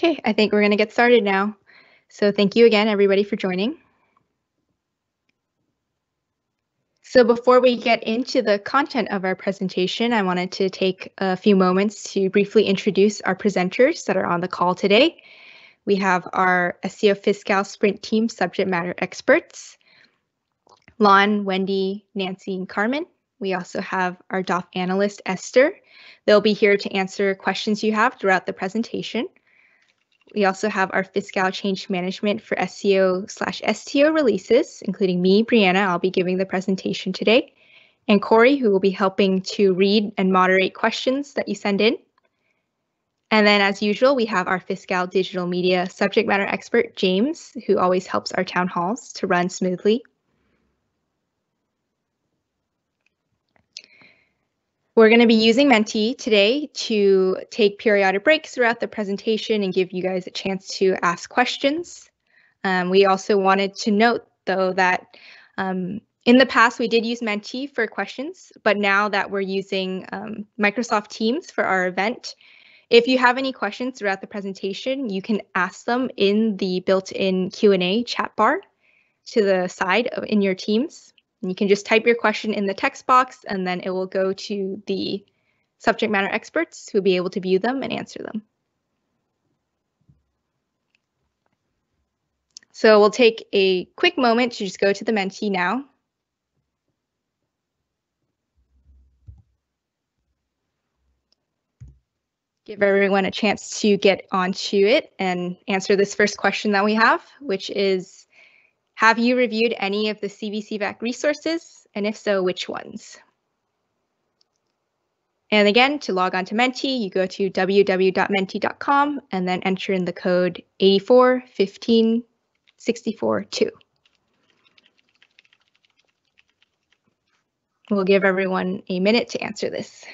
Okay, I think we're going to get started now. So thank you again, everybody, for joining. So before we get into the content of our presentation, I wanted to take a few moments to briefly introduce our presenters that are on the call today. We have our SEO Fiscal Sprint Team subject matter experts, Lon, Wendy, Nancy, and Carmen. We also have our DOF analyst, Esther. They'll be here to answer questions you have throughout the presentation. We also have our Fiscal Change Management for SEO/STO releases, including me, Brianna. I'll be giving the presentation today, and Corey, who will be helping to read and moderate questions that you send in. And then, as usual, we have our Fiscal Digital Media subject matter expert, James, who always helps our town halls to run smoothly. We're going to be using Mentee today to take periodic breaks throughout the presentation and give you guys a chance to ask questions. We also wanted to note, though, that in the past we did use Mentee for questions, but now that we're using Microsoft Teams for our event, if you have any questions throughout the presentation, you can ask them in the built-in Q&A chat bar to the side in your Teams. And you can just type your question in the text box, and then it will go to the subject matter experts who will be able to view them and answer them. So we'll take a quick moment to just go to the Mentee now. Give everyone a chance to get onto it and answer this first question that we have, which is, have you reviewed any of the CVCVAC resources? And if so, which ones? And again, to log on to Mentee, you go to www.mentee.com and then enter in the code 8415642. We'll give everyone a minute to answer this.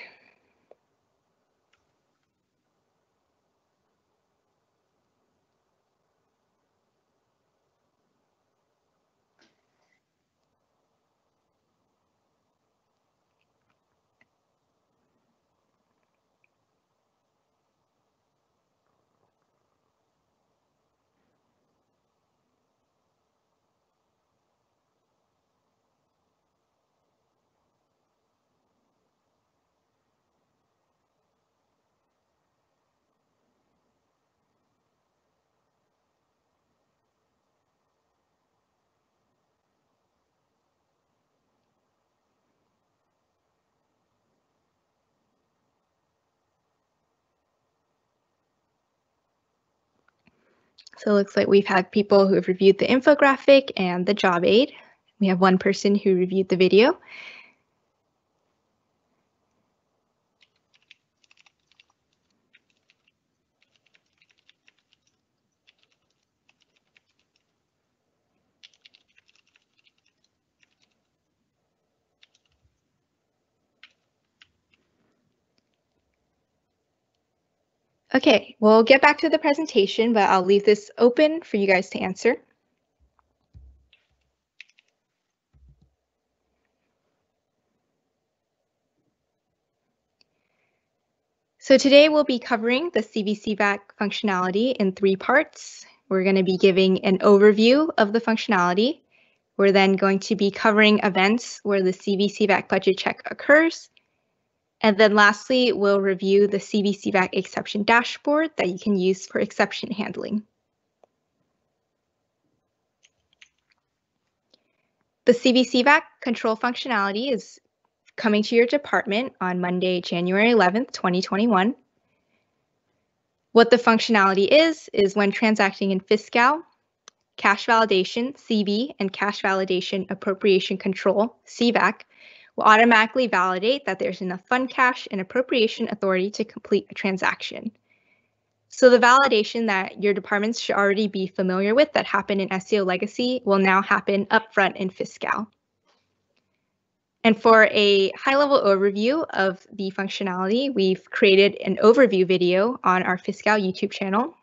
So it looks like we've had people who have reviewed the infographic and the job aid. We have one person who reviewed the video. Okay, we'll get back to the presentation, but I'll leave this open for you guys to answer. So today we'll be covering the CVCVAC functionality in 3 parts. We're going to be giving an overview of the functionality. We're then going to be covering events where the CVCVAC budget check occurs. And then lastly, we'll review the CVCVAC exception dashboard that you can use for exception handling. The CVCVAC control functionality is coming to your department on Monday, January 11th, 2021. What the functionality is when transacting in Fiscal, cash validation, CV, and cash validation appropriation control, CVAC, will automatically validate that there's enough fund cash and appropriation authority to complete a transaction. So the validation that your departments should already be familiar with that happened in SEO Legacy will now happen upfront in Fiscal. And for a high-level overview of the functionality, we've created an overview video on our Fiscal YouTube channel,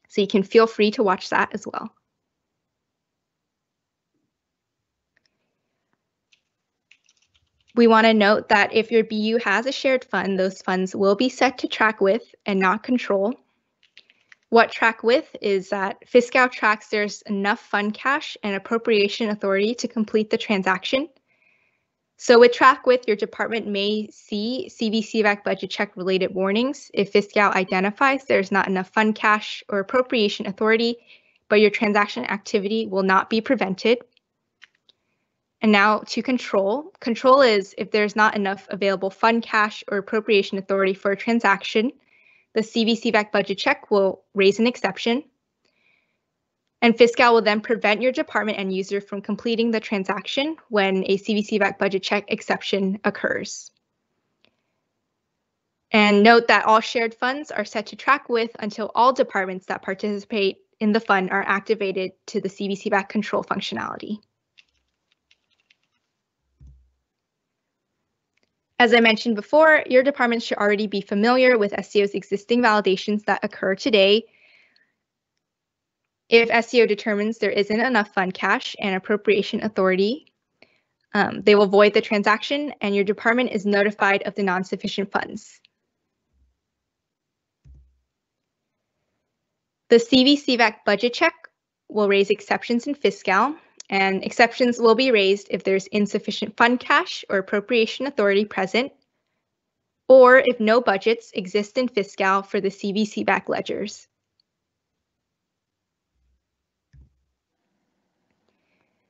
so you can feel free to watch that as well. We want to note that if your BU has a shared fund, those funds will be set to track with and not control. What track with is that Fiscal tracks there's enough fund cash and appropriation authority to complete the transaction. So with track with, your department may see CVCVAC budget check related warnings if Fiscal identifies there's not enough fund cash or appropriation authority, but your transaction activity will not be prevented. And now to control. Control is if there's not enough available fund cash or appropriation authority for a transaction, the CVCVAC budget check will raise an exception. And Fiscal will then prevent your department and user from completing the transaction when a CVCVAC budget check exception occurs. And note that all shared funds are set to track with until all departments that participate in the fund are activated to the CVCVAC control functionality. As I mentioned before, your department should already be familiar with SCO's existing validations that occur today. If SCO determines there isn't enough fund cash and appropriation authority, they will void the transaction and your department is notified of the non-sufficient funds. The CVCVAC budget check will raise exceptions in Fiscal, and exceptions will be raised if there's insufficient fund cash or appropriation authority present, or if no budgets exist in Fiscal for the CVCVAC ledgers.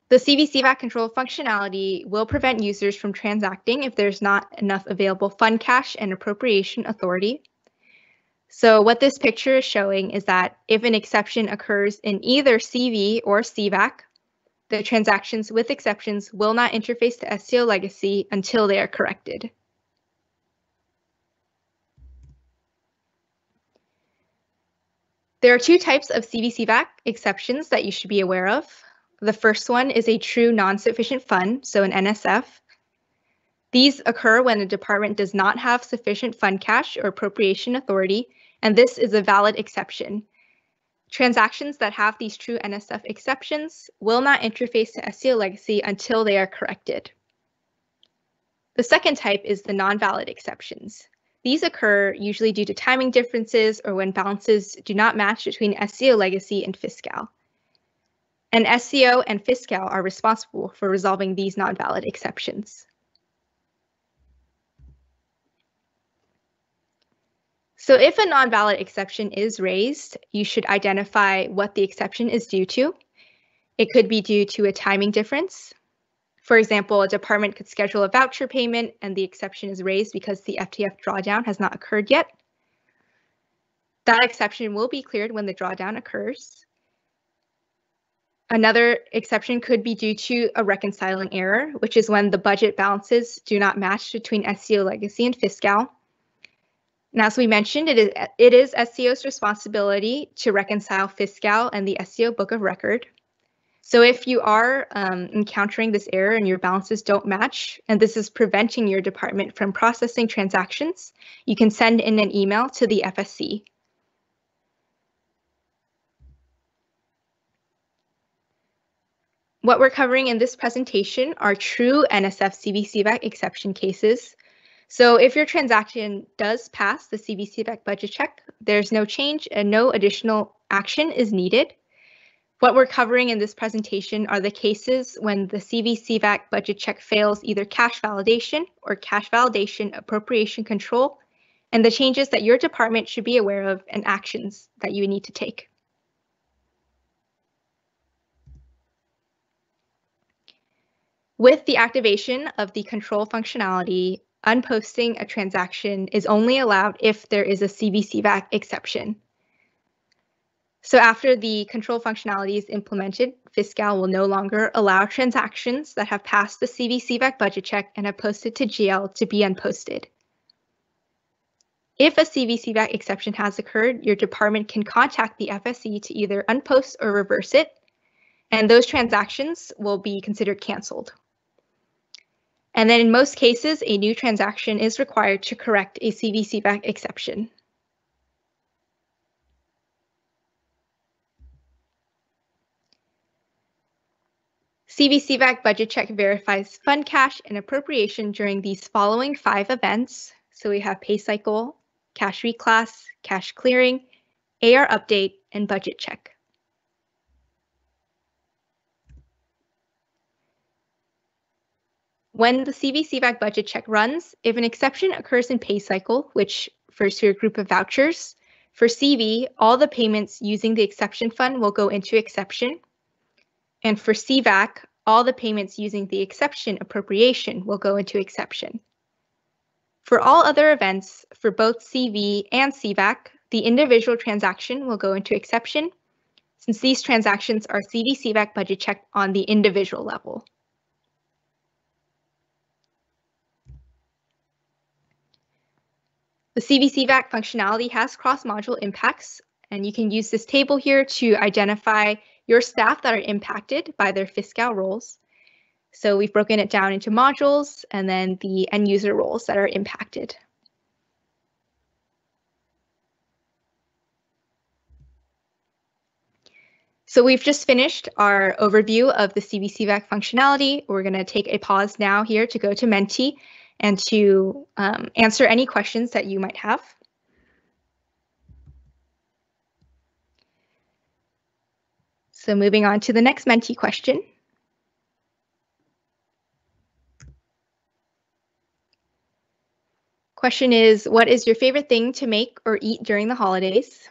The CVCVAC control functionality will prevent users from transacting if there's not enough available fund cash and appropriation authority. So what this picture is showing is that if an exception occurs in either CV or CVAC, the transactions with exceptions will not interface to SCO legacy until they are corrected. There are two types of CVCVAC exceptions that you should be aware of. The first one is a true non-sufficient fund, so an NSF. These occur when a department does not have sufficient fund cash or appropriation authority, and this is a valid exception. Transactions that have these true NSF exceptions will not interface to SCO legacy until they are corrected. The second type is the non-valid exceptions. These occur usually due to timing differences or when balances do not match between SCO legacy and Fiscal. And SCO and Fiscal are responsible for resolving these non-valid exceptions. So if a non-valid exception is raised, you should identify what the exception is due to. It could be due to a timing difference. For example, a department could schedule a voucher payment and the exception is raised because the FTF drawdown has not occurred yet. That exception will be cleared when the drawdown occurs. Another exception could be due to a reconciling error, which is when the budget balances do not match between SCO legacy and Fiscal. And as we mentioned, it is SCO's responsibility to reconcile Fiscal and the SCO book of record. So if you are encountering this error and your balances don't match, and this is preventing your department from processing transactions, you can send in an email to the FSC. What we're covering in this presentation are true NSF CVCVAC exception cases. So if your transaction does pass the CVCVAC budget check, there's no change and no additional action is needed. What we're covering in this presentation are the cases when the CVCVAC budget check fails either cash validation or cash validation appropriation control, and the changes that your department should be aware of and actions that you need to take. With the activation of the control functionality, unposting a transaction is only allowed if there is a CVCVAC exception. So after the control functionality is implemented, Fiscal will no longer allow transactions that have passed the CVCVAC budget check and have posted to GL to be unposted. If a CVCVAC exception has occurred, your department can contact the FSC to either unpost or reverse it, and those transactions will be considered canceled. And then in most cases, a new transaction is required to correct a CVCVAC exception. CVCVAC budget check verifies fund cash and appropriation during these following 5 events. So we have pay cycle, cash reclass, cash clearing, AR update, and budget check. When the CVCVAC budget check runs, if an exception occurs in pay cycle, which refers to a group of vouchers, for CV, all the payments using the exception fund will go into exception. And for CVAC, all the payments using the exception appropriation will go into exception. For all other events, for both CV and CVAC, the individual transaction will go into exception, since these transactions are CVCVAC budget checked on the individual level. The CVCVAC functionality has cross-module impacts, and you can use this table here to identify your staff that are impacted by their fiscal roles. So we've broken it down into modules and then the end user roles that are impacted. So we've just finished our overview of the CVCVAC functionality. We're going to take a pause now here to go to mentee and to answer any questions that you might have. So moving on to the next mentee question. Question is, what is your favorite thing to make or eat during the holidays?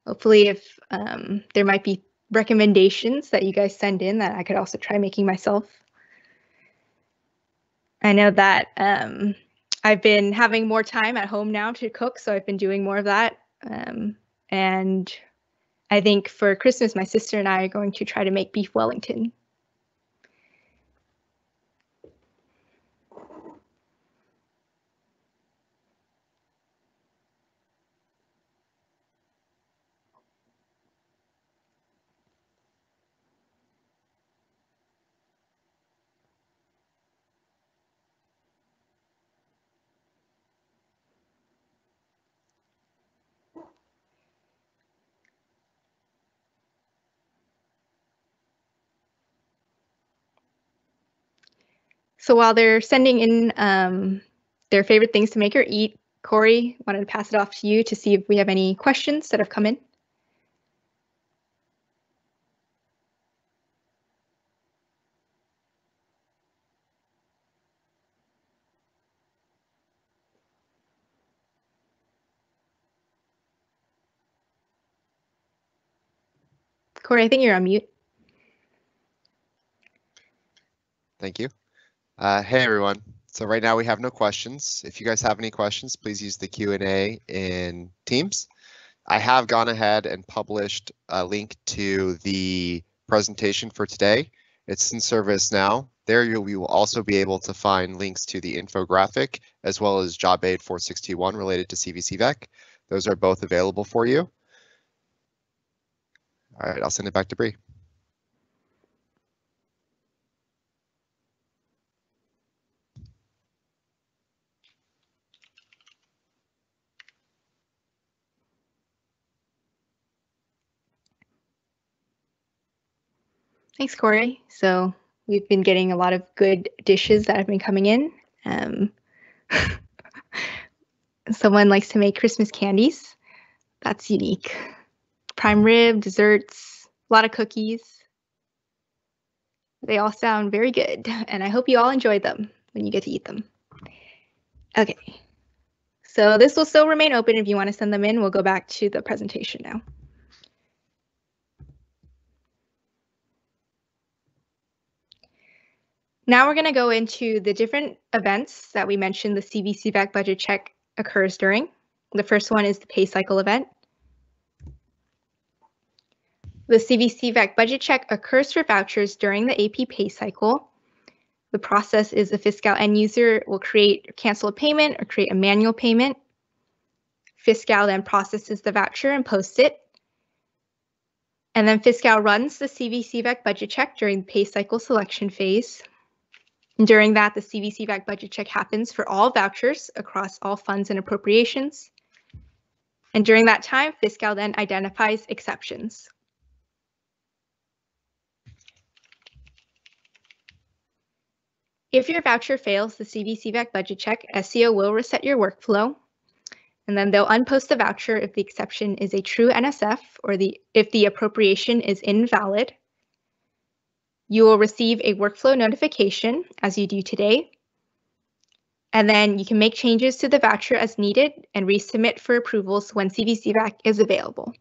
Hopefully, if there might be recommendations that you guys send in that I could also try making myself. I know that I've been having more time at home now to cook, so I've been doing more of that. And I think for Christmas, my sister and I are going to try to make beef Wellington. So while they're sending in their favorite things to make or eat, Corey, wanted to pass it off to you to see if we have any questions that have come in. Corey, I think you're on mute. Thank you. Hey, everyone. So right now we have no questions. If you guys have any questions, please use the Q&A in Teams. I have gone ahead and published a link to the presentation for today. It's in service now. There you will also be able to find links to the infographic as well as Job Aid 461 related to CVCVAC. Those are both available for you. All right, I'll send it back to Bree. Thanks, Corey. So we've been getting a lot of good dishes that have been coming in. Someone likes to make Christmas candies. That's unique. Prime rib, desserts, a lot of cookies. They all sound very good, and I hope you all enjoy them when you get to eat them. Okay, so this will still remain open if you want to send them in. We'll go back to the presentation now. Now we're going to go into the different events that we mentioned the CVCVAC budget check occurs during. The first one is the pay cycle event. The CVCVAC budget check occurs for vouchers during the AP pay cycle. The process is a fiscal end user will create or cancel a payment or create a manual payment. Fiscal then processes the voucher and posts it. And then Fiscal runs the CVCVAC budget check during the pay cycle selection phase. And during that, the CVCVAC budget check happens for all vouchers across all funds and appropriations. And during that time, Fiscal then identifies exceptions. If your voucher fails the CVCVAC budget check, SCO will reset your workflow, and then they'll unpost the voucher if the exception is a true NSF or if the appropriation is invalid. You will receive a workflow notification, as you do today, and then you can make changes to the voucher as needed and resubmit for approvals when CVCVAC is available.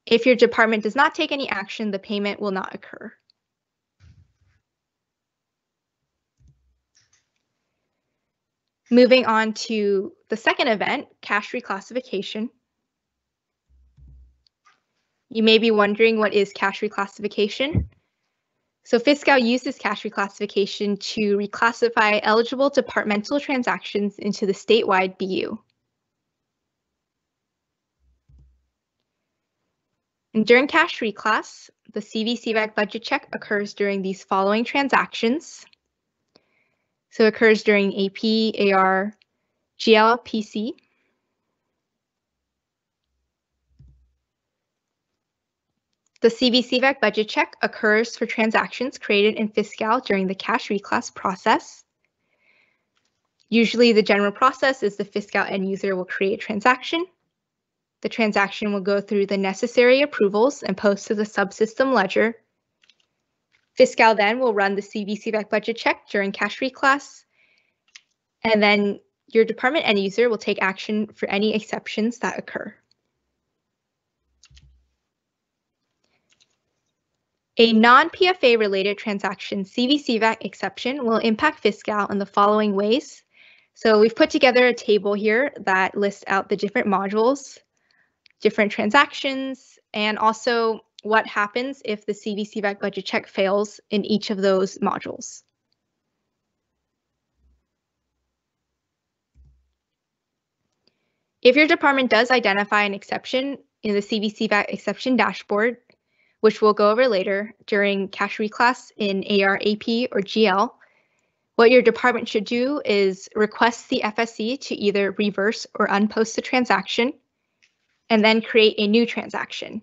If your department does not take any action, the payment will not occur. Moving on to the second event, cash reclassification. You may be wondering, what is cash reclassification? So Fiscal uses cash reclassification to reclassify eligible departmental transactions into the statewide BU. And during cash reclass, the CVCVAC budget check occurs during these following transactions. So it occurs during AP, AR, GL, PC. The CVCVAC budget check occurs for transactions created in Fiscal during the cash reclass process. Usually the general process is the Fiscal end user will create a transaction. The transaction will go through the necessary approvals and post to the subsystem ledger. Fiscal then will run the CVCVAC budget check during cash reclass, and then your department end user will take action for any exceptions that occur. A non-PFA related transaction CVCVAC exception will impact Fiscal in the following ways. So we've put together a table here that lists out the different modules, different transactions, and also what happens if the CVCVAC budget check fails in each of those modules. If your department does identify an exception in the CVCVAC exception dashboard, which we'll go over later during cash reclass in AR, AP, or GL, what your department should do is request the FSC to either reverse or unpost the transaction, and then create a new transaction.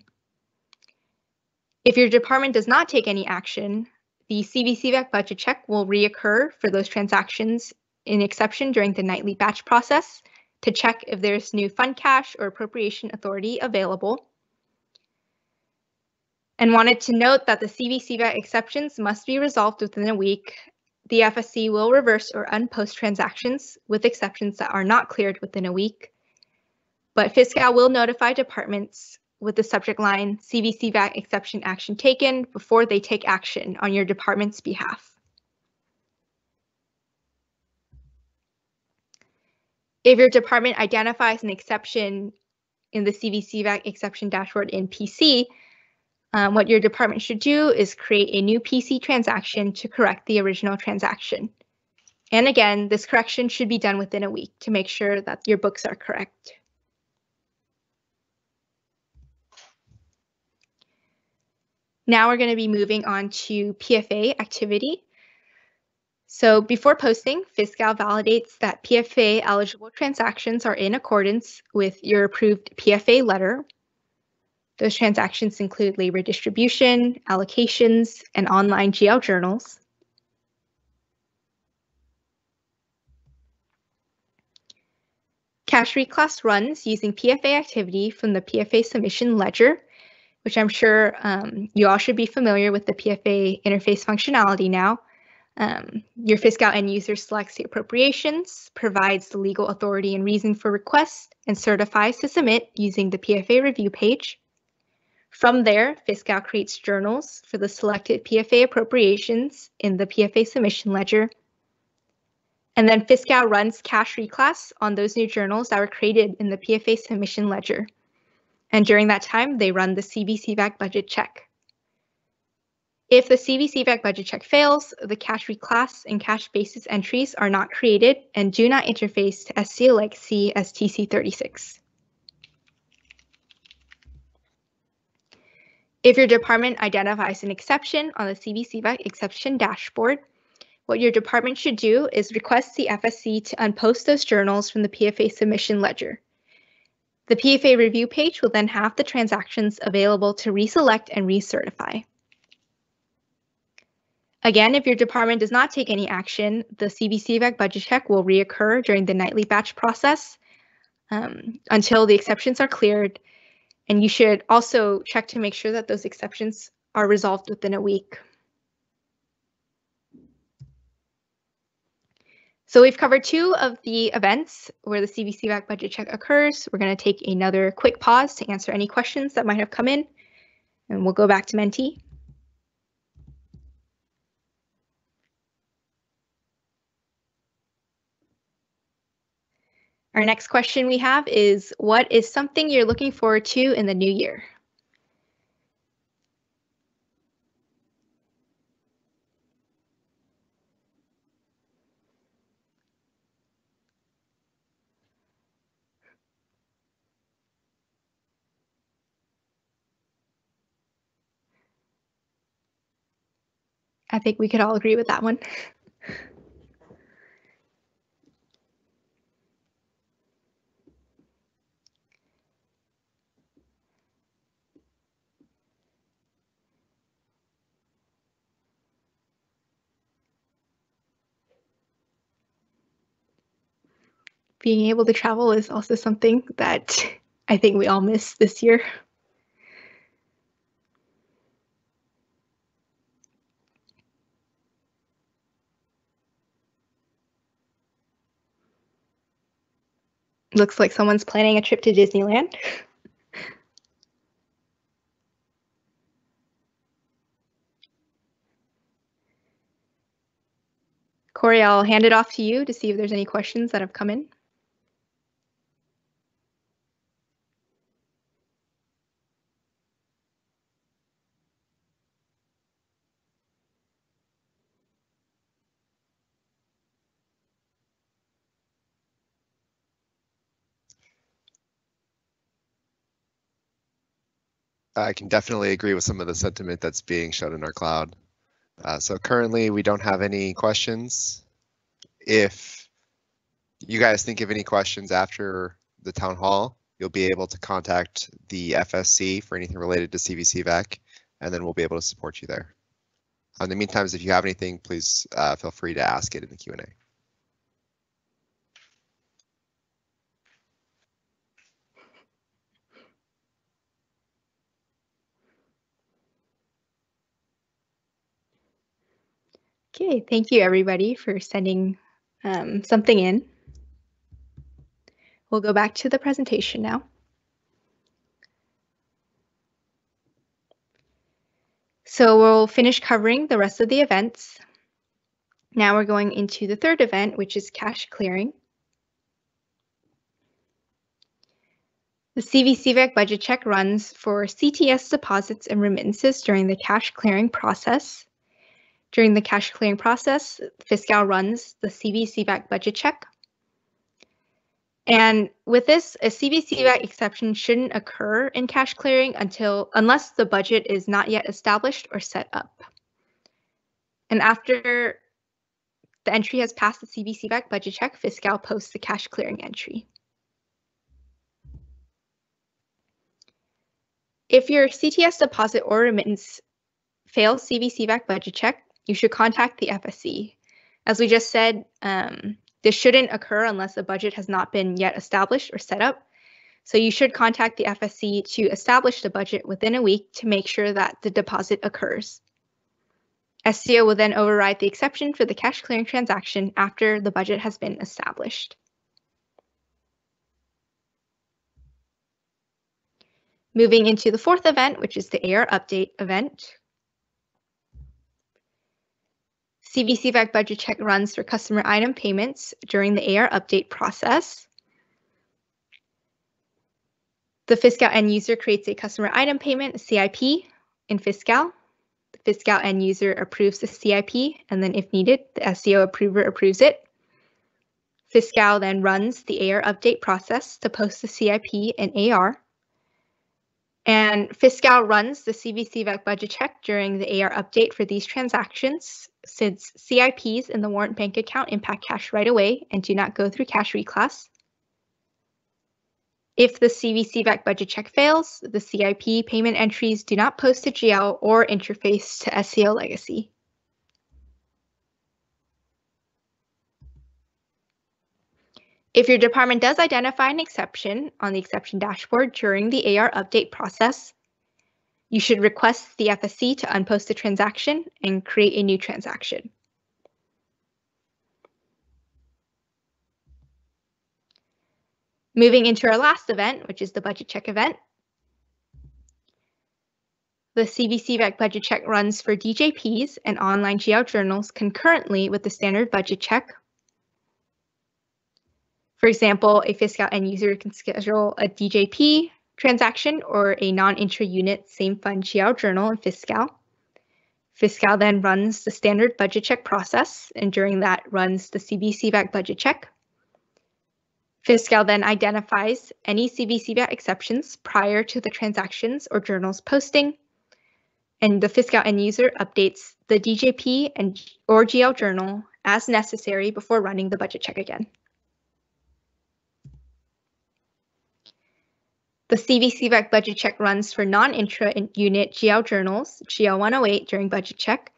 If your department does not take any action, the CVCVAC budget check will reoccur for those transactions in exception during the nightly batch process to check if there's new fund cash or appropriation authority available. And wanted to note that the CVCVAC exceptions must be resolved within a week. The FSC will reverse or unpost transactions with exceptions that are not cleared within a week. But Fiscal will notify departments with the subject line CVCVAC exception action taken before they take action on your department's behalf. If your department identifies an exception in the CVCVAC exception dashboard in PC, what your department should do is create a new PC transaction to correct the original transaction. And again, this correction should be done within a week to make sure that your books are correct. Now we're going to be moving on to PFA activity. So before posting, Fiscal validates that PFA eligible transactions are in accordance with your approved PFA letter. Those transactions include labor distribution, allocations, and online GL journals. Cash reclass runs using PFA activity from the PFA submission ledger, which I'm sure you all should be familiar with the PFA interface functionality now. Your Fiscal end user selects the appropriations, provides the legal authority and reason for request, and certifies to submit using the PFA review page. From there, Fiscal creates journals for the selected PFA appropriations in the PFA submission ledger. And then Fiscal runs cash reclass on those new journals that were created in the PFA submission ledger. And during that time, they run the CVCVAC budget check. If the CVCVAC budget check fails, the cash reclass and cash basis entries are not created and do not interface to SCLX C as TC36. If your department identifies an exception on the CVCVAC exception dashboard, what your department should do is request the FSC to unpost those journals from the PFA submission ledger. The PFA review page will then have the transactions available to reselect and recertify. Again, if your department does not take any action, the CVCVAC budget check will reoccur during the nightly batch process until the exceptions are cleared. And you should also check to make sure that those exceptions are resolved within a week. So we've covered 2 of the events where the CVCVAC budget check occurs. We're going to take another quick pause to answer any questions that might have come in, and we'll go back to mentee. Our next question we have is, what is something you're looking forward to in the new year? I think we could all agree with that one. Being able to travel is also something that I think we all miss this year. Looks like someone's planning a trip to Disneyland. Corey, I'll hand it off to you to see if there's any questions that have come in. I can definitely agree with some of the sentiment that's being shown in our cloud. So currently we don't have any questions. If you guys think of any questions after the town hall, you'll be able to contact the FSC for anything related to CVCVAC, and then we'll be able to support you there. In the meantime, if you have anything, please feel free to ask it in the Q&A. Okay, thank you everybody for sending something in. We'll go back to the presentation now. So we'll finish covering the rest of the events. Now we're going into the third event, which is cash clearing. The CVCVAC budget check runs for CTS deposits and remittances during the cash clearing process. During the cash clearing process, Fiscal runs the CVCVAC budget check. And with this, a CVCVAC exception shouldn't occur in cash clearing unless the budget is not yet established or set up. And after the entry has passed the CVCVAC budget check, Fiscal posts the cash clearing entry. If your CTS deposit or remittance fails CVCVAC budget check, you should contact the FSC. As we just said, this shouldn't occur unless a budget has not been yet established or set up. So you should contact the FSC to establish the budget within a week to make sure that the deposit occurs. SCO will then override the exception for the cash clearing transaction after the budget has been established. Moving into the fourth event, which is the AR update event. CVCVAC budget check runs for customer item payments during the AR update process. The Fiscal end user creates a customer item payment, CIP, in Fiscal. The Fiscal end user approves the CIP, and then if needed, the SCO approver approves it. Fiscal then runs the AR update process to post the CIP in AR. And Fiscal runs the CVCVAC budget check during the AR update for these transactions, since CIPs in the warrant bank account impact cash right away and do not go through cash reclass. If the CVCVAC budget check fails, the CIP payment entries do not post to GL or interface to SCO legacy. If your department does identify an exception on the exception dashboard during the AR update process, you should request the FSC to unpost the transaction and create a new transaction. Moving into our last event, which is the budget check event. The CVCVAC budget check runs for DJPs and online GL journals concurrently with the standard budget check. For example, a fiscal end user can schedule a DJP transaction or a non-intra-unit same fund GL journal in fiscal. Fiscal then runs the standard budget check process, and during that runs the CVCVAC budget check. Fiscal then identifies any CVCVAC exceptions prior to the transactions or journals posting, and the fiscal end user updates the DJP or GL journal as necessary before running the budget check again. The CVCVAC budget check runs for non-intra-unit GL journals, GL 108, during budget check.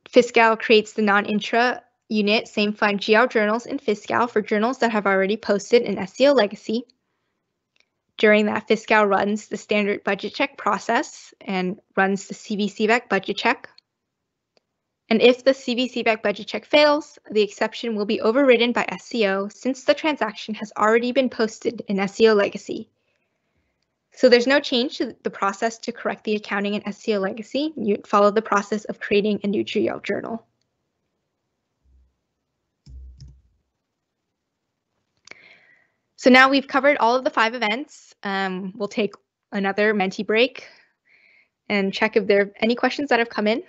Fiscal creates the non-intra-unit same fund GL journals in Fiscal for journals that have already posted in SEO Legacy. During that, Fiscal runs the standard budget check process and runs the CVCVAC budget check. And if the CVCVAC budget check fails, the exception will be overridden by SEO since the transaction has already been posted in SEO Legacy. So there's no change to the process to correct the accounting in SEO Legacy. You follow the process of creating a new GL journal. So now we've covered all of the 5 events. We'll take another mentee break and check if there are any questions that have come in.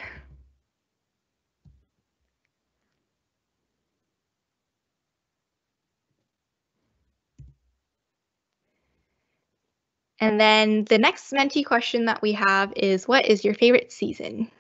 And then the next mentee question that we have is, what is your favorite season?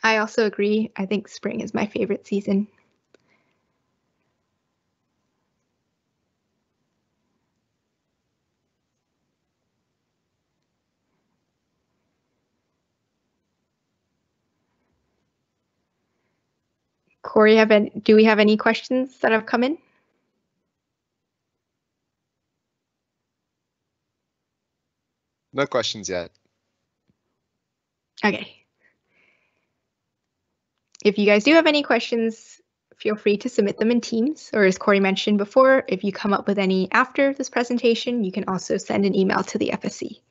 I also agree. I think spring is my favorite season. Corey, do we have any questions that have come in? No questions yet. Okay. If you guys do have any questions, feel free to submit them in Teams, or as Corey mentioned before, if you come up with any after this presentation, you can also send an email to the FSC.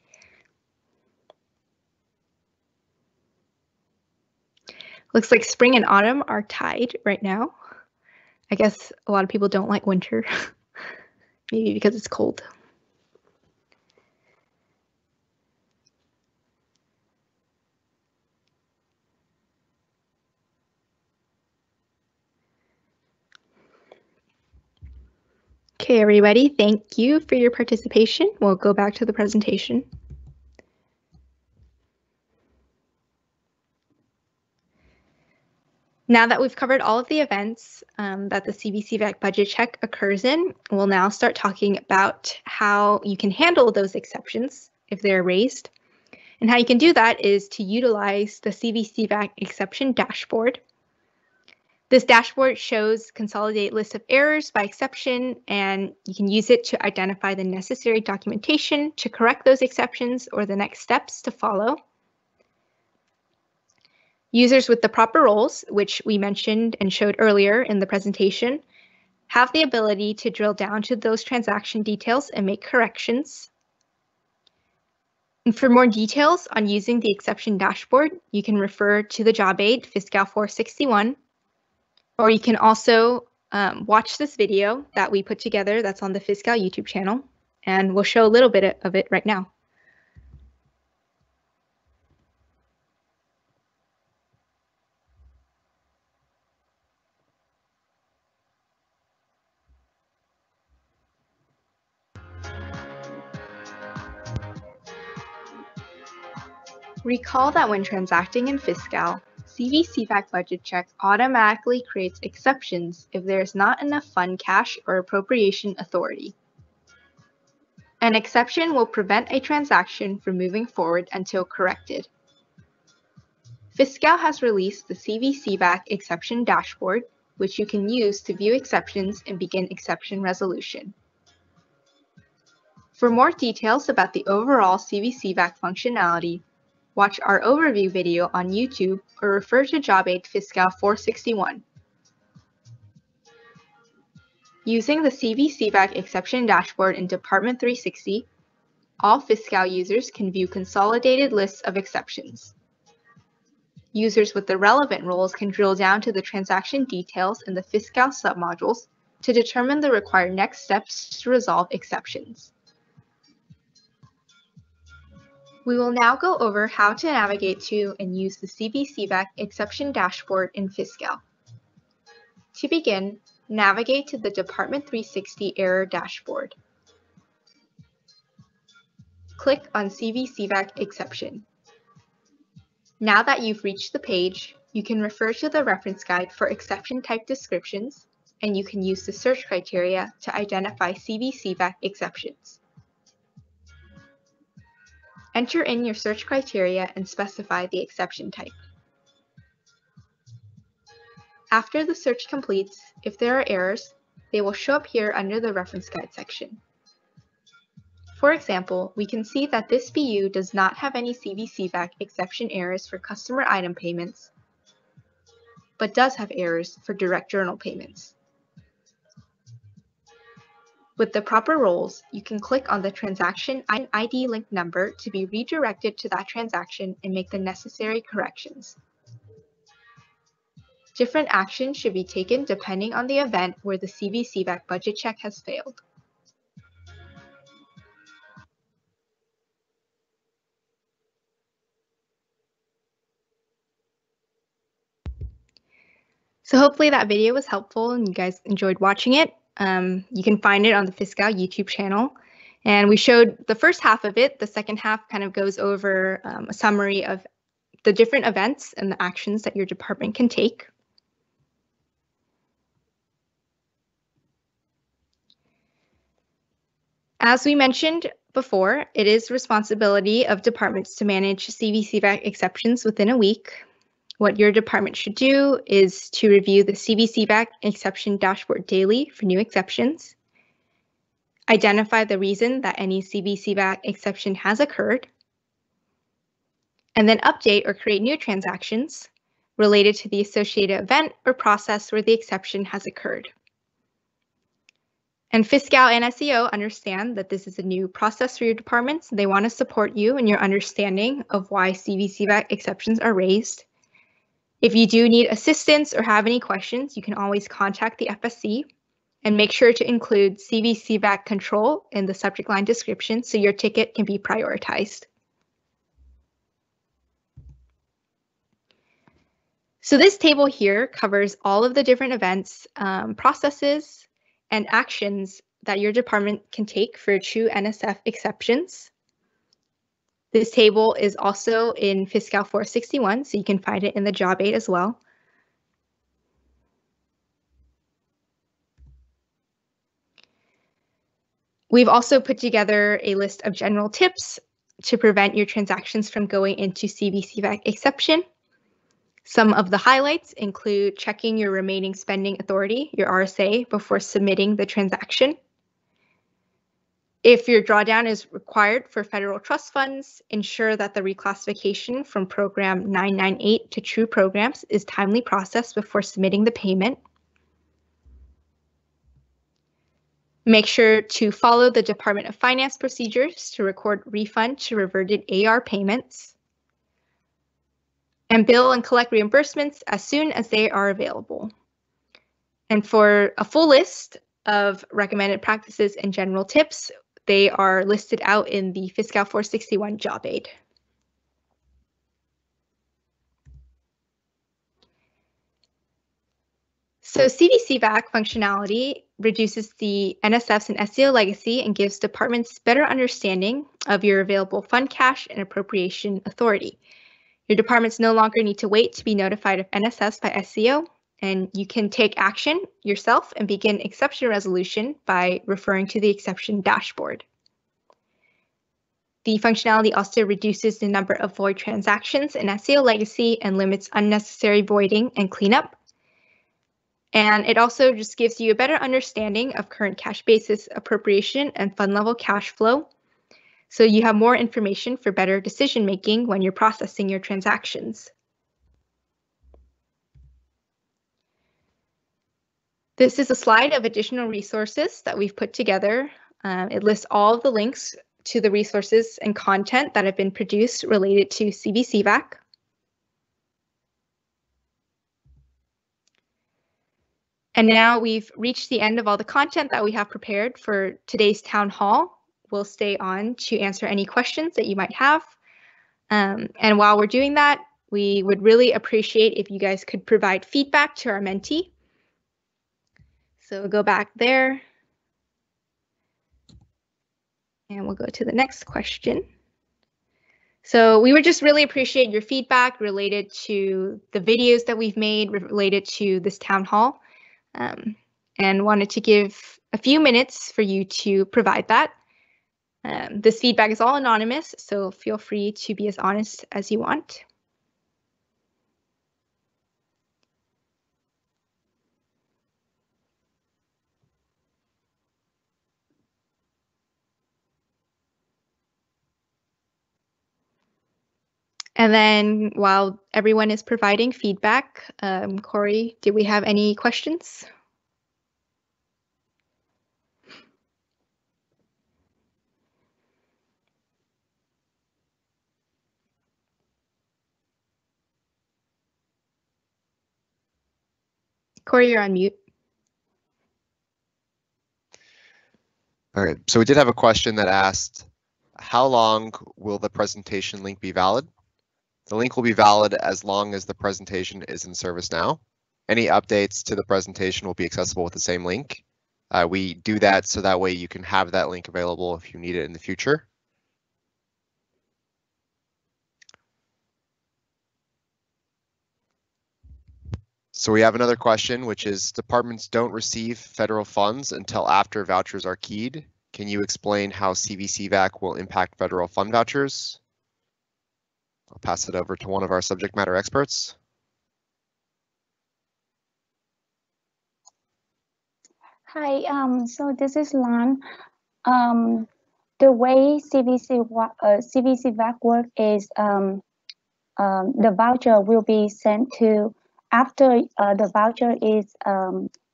Looks like spring and autumn are tied right now. I guess a lot of people don't like winter, maybe because it's cold. Okay, everybody, thank you for your participation. We'll go back to the presentation. Now that we've covered all of the events that the CVCVAC budget check occurs in, we'll now start talking about how you can handle those exceptions if they're raised. And how you can do that is to utilize the CVCVAC exception dashboard. This dashboard shows consolidated list of errors by exception, and you can use it to identify the necessary documentation to correct those exceptions or the next steps to follow. Users with the proper roles, which we mentioned and showed earlier in the presentation, have the ability to drill down to those transaction details and make corrections. And for more details on using the exception dashboard, you can refer to the job aid Fiscal 461, or you can also watch this video that we put together that's on the Fiscal YouTube channel, and we'll show a little bit of it right now. Recall that when transacting in Fiscal, CVCVAC budget check automatically creates exceptions if there is not enough fund cash or appropriation authority. An exception will prevent a transaction from moving forward until corrected. Fiscal has released the CVCVAC exception dashboard, which you can use to view exceptions and begin exception resolution. For more details about the overall CVCVAC functionality, watch our overview video on YouTube or refer to Job Aid Fiscal 461. Using the CVCVAC exception dashboard in Department 360, all Fiscal users can view consolidated lists of exceptions. Users with the relevant roles can drill down to the transaction details in the Fiscal submodules to determine the required next steps to resolve exceptions. We will now go over how to navigate to and use the CVCVAC exception dashboard in Fiscal. To begin, navigate to the Department 360 Error Dashboard. Click on CVCVAC Exception. Now that you've reached the page, you can refer to the reference guide for exception type descriptions, and you can use the search criteria to identify CVCVAC exceptions. Enter in your search criteria and specify the exception type. After the search completes, if there are errors, they will show up here under the reference guide section. For example, we can see that this BU does not have any CVCVAC exception errors for customer item payments, but does have errors for direct journal payments. With the proper roles, you can click on the transaction ID link number to be redirected to that transaction and make the necessary corrections. Different actions should be taken depending on the event where the CVCVAC budget check has failed. So hopefully that video was helpful and you guys enjoyed watching it. You can find it on the Fiscal YouTube channel. And we showed the first half of it. The second half kind of goes over a summary of the different events and the actions that your department can take. As we mentioned before, it is the responsibility of departments to manage CVCVAC exceptions within a week. What your department should do is to review the CVCVAC exception dashboard daily for new exceptions, identify the reason that any CVCVAC exception has occurred, and then update or create new transactions related to the associated event or process where the exception has occurred. And Fiscal and SEO understand that this is a new process for your departments. They want to support you in your understanding of why CVCVAC exceptions are raised. If you do need assistance or have any questions, you can always contact the FSC and make sure to include CVCVAC control in the subject line description so your ticket can be prioritized. So this table here covers all of the different events, processes, and actions that your department can take for true NSF exceptions. This table is also in Fiscal 461, so you can find it in the Job Aid as well. We've also put together a list of general tips to prevent your transactions from going into CVCVAC exception. Some of the highlights include checking your remaining spending authority, your RSA, before submitting the transaction. If your drawdown is required for federal trust funds, ensure that the reclassification from Program 998 to True Programs is timely processed before submitting the payment. Make sure to follow the Department of Finance procedures to record refund to reverted AR payments, and bill and collect reimbursements as soon as they are available. And for a full list of recommended practices and general tips, they are listed out in the Fiscal 461 Job Aid. So CVCVAC functionality reduces the NSFs and SEO legacy and gives departments better understanding of your available fund cash and appropriation authority. Your departments no longer need to wait to be notified of NSS by SCO, and you can take action yourself and begin exception resolution by referring to the exception dashboard. The functionality also reduces the number of void transactions in SCO legacy and limits unnecessary voiding and cleanup. And it also just gives you a better understanding of current cash basis, appropriation, and fund level cash flow. So you have more information for better decision making when you're processing your transactions. This is a slide of additional resources that we've put together. It lists all of the links to the resources and content that have been produced related to CVCVAC. And now we've reached the end of all the content that we have prepared for today's town hall. We'll stay on to answer any questions that you might have. And while we're doing that, we would really appreciate if you guys could provide feedback to our mentee. So we'll go back there. And we'll go to the next question. So we would just really appreciate your feedback related to the videos that we've made related to this town hall. And wanted to give a few minutes for you to provide that. This feedback is all anonymous, so feel free to be as honest as you want. And then while everyone is providing feedback, Corey, do we have any questions? Corey, you're on mute. All right, so we did have a question that asked, how long will the presentation link be valid? The link will be valid as long as the presentation is in service now. Any updates to the presentation will be accessible with the same link. We do that so that way you can have that link available if you need it in the future. So we have another question, which is departments don't receive federal funds until after vouchers are keyed. Can you explain how CVCVAC will impact federal fund vouchers? I'll pass it over to one of our subject matter experts. Hi, so this is Lan. The way CVCVAC work is the voucher will be sent to, after the voucher is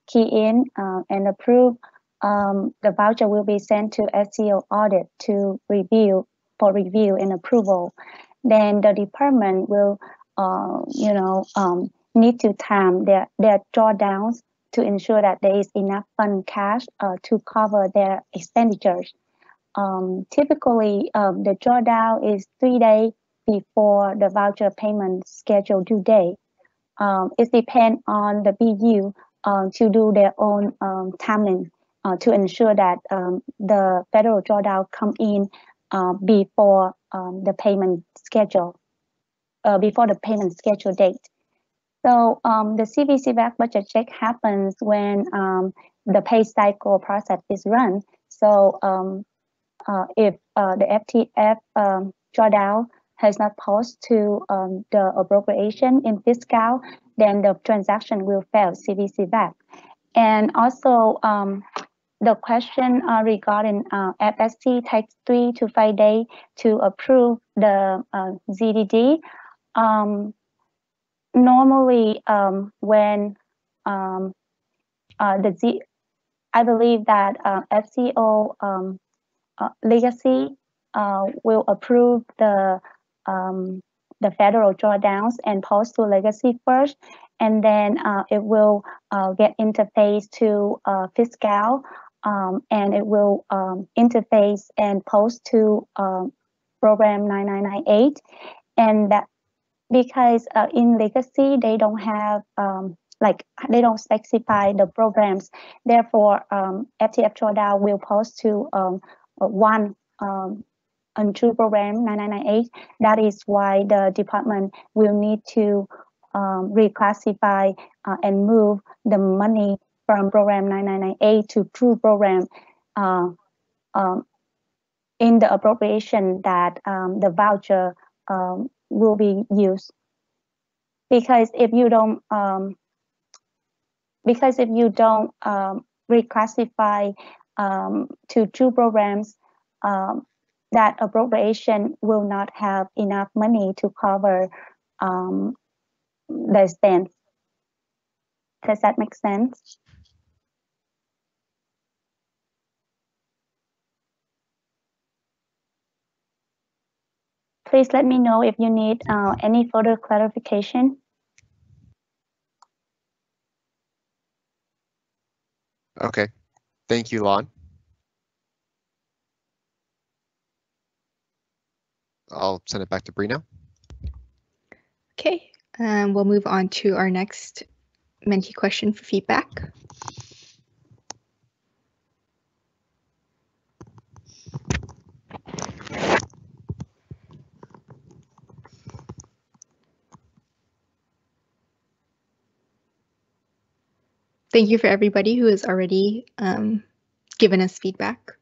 keyed in and approved, the voucher will be sent to SCO audit to review and approval. Then the department will, need to time their drawdowns to ensure that there is enough fund cash to cover their expenditures. Typically, the drawdown is 3 days before the voucher payment schedule due date. It depends on the BU to do their own timing to ensure that the federal drawdown come in before the payment schedule, before the payment schedule date. So the CVCVAC budget check happens when the pay cycle process is run. So if the FTF drawdown has not posted to the appropriation in fiscal, then the transaction will fail CVCVAC. And also the question regarding FSC takes 3 to 5 days to approve the ZDD. Normally, when I believe that FCO legacy will approve the federal drawdowns and post to legacy first, and then it will get interface to fiscal, and it will interface and post to program 9998, and that because in legacy they don't have they don't specify the programs. Therefore, FTF drawdown will post to one through program 9998. That is why the department will need to reclassify and move the money from program 9998 to true program in the appropriation that the voucher will be used. Because if you don't reclassify to two programs, that appropriation will not have enough money to cover the expense. Does that make sense? Please let me know if you need any further clarification. Okay, thank you, Lon. I'll send it back to Bree now. Okay, we'll move on to our next mentee question for feedback. Thank you for everybody who has already given us feedback.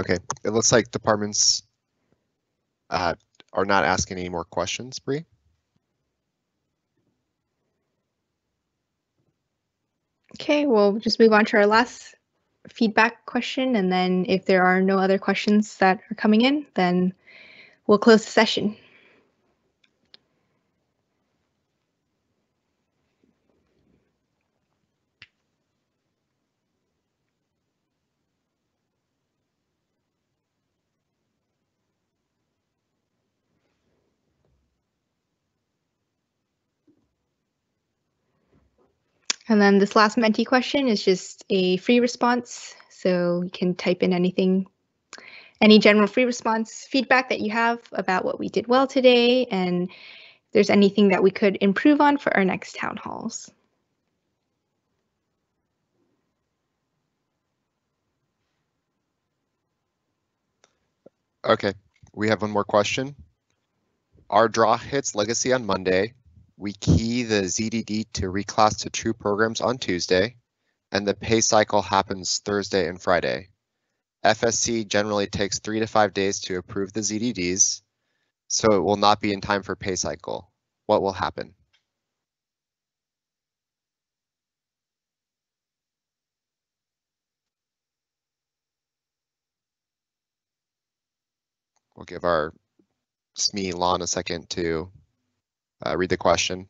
Okay, it looks like departments are not asking any more questions, Bree. Okay, we'll just move on to our last feedback question, and then if there are no other questions that are coming in, then we'll close the session. And then this last mentee question is just a free response. So you can type in anything, any general free response feedback that you have about what we did well today, and if there's anything that we could improve on for our next town halls. Okay, we have one more question. Our draw hits legacy on Monday. We key the ZDD to reclass to true programs on Tuesday, and the pay cycle happens Thursday and Friday. FSC generally takes 3 to 5 days to approve the ZDDs, so it will not be in time for pay cycle. What will happen? We'll give our SME Lon a second to read the question.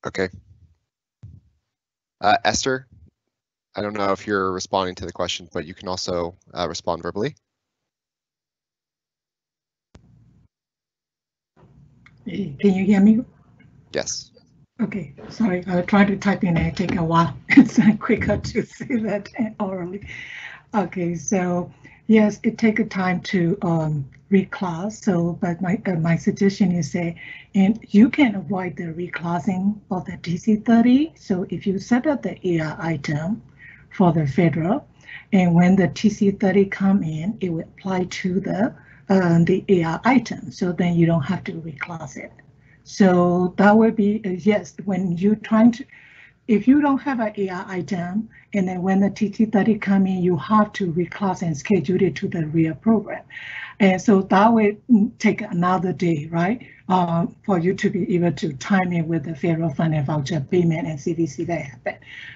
Okay. Esther, I don't know if you're responding to the question, but you can also respond verbally. Can you hear me? Yes. Okay, sorry, I tried to type in and it take a while. It's quicker to say that orally. Okay, so yes, it take a time to reclass. So, but my suggestion is say, and you can avoid the reclassing of the TC30. So if you set up the AR item for the federal, and when the TC30 come in, it will apply to the AR item. So then you don't have to reclass it. So that would be yes, when you're trying to, if you don't have an AR item, and then when the TT30 come in, you have to reclass and schedule it to the real program. And so that would take another day, right? For you to be able to time it with the federal fund and voucher payment and CVCVAC happen.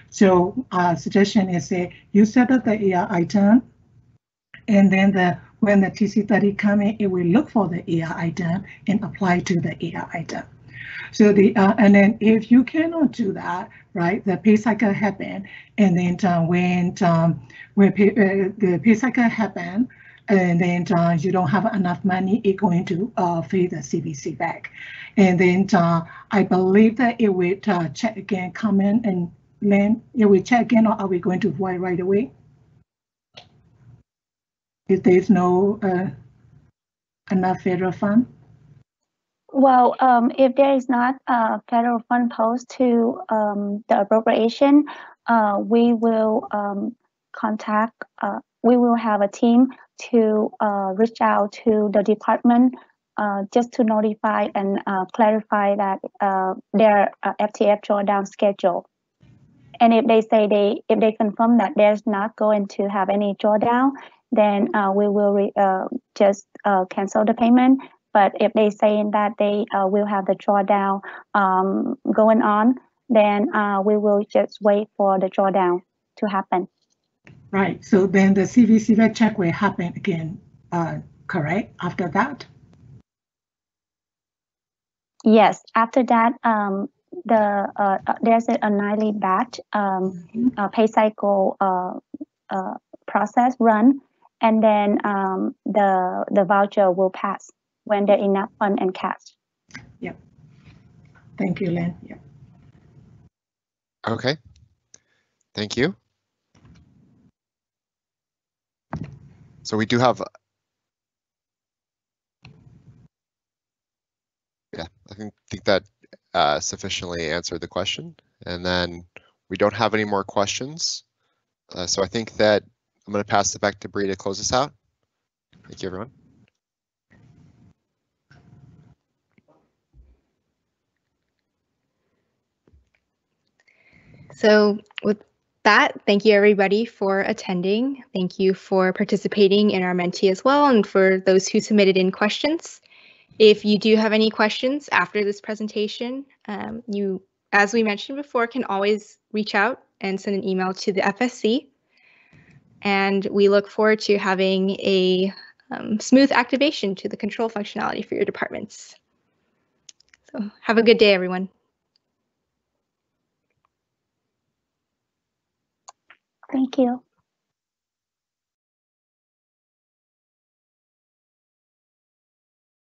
So suggestion is say you set up the AR item, and then when the TC30 come in, it will look for the AR item and apply to the AR item. So and then if you cannot do that, right, the pay cycle happen, and then when the pay cycle happen, and then you don't have enough money, it's going to pay the CVCVAC. And then I believe that it will check again, come in, and then it will check again, or are we going to void right away? If there's no enough federal fund? Well, if there is not a federal fund post to the appropriation, we will contact, we will have a team to reach out to the department just to notify and clarify that their FTF drawdown schedule. And if they say if they confirm that there's not going to have any drawdown, then we will just cancel the payment. But if they say that they will have the drawdown going on, then we will just wait for the drawdown to happen. Right. So then the CVCVAC check will happen again, correct? After that? Yes. After that, there's a nightly batch pay cycle process run, and then the voucher will pass when there's enough fund and cash. Yep. Thank you, Lynn. Yep. Okay. Thank you. So we do have, yeah, I think that sufficiently answered the question. And then we don't have any more questions. So I think that I'm going to pass it back to Bree to close this out. Thank you, everyone. So with that, thank you everybody for attending. Thank you for participating in our mentee as well, and for those who submitted in questions. If you do have any questions after this presentation, you, as we mentioned before, can always reach out and send an email to the FSC. And we look forward to having a smooth activation to the control functionality for your departments. So have a good day, everyone. Thank you.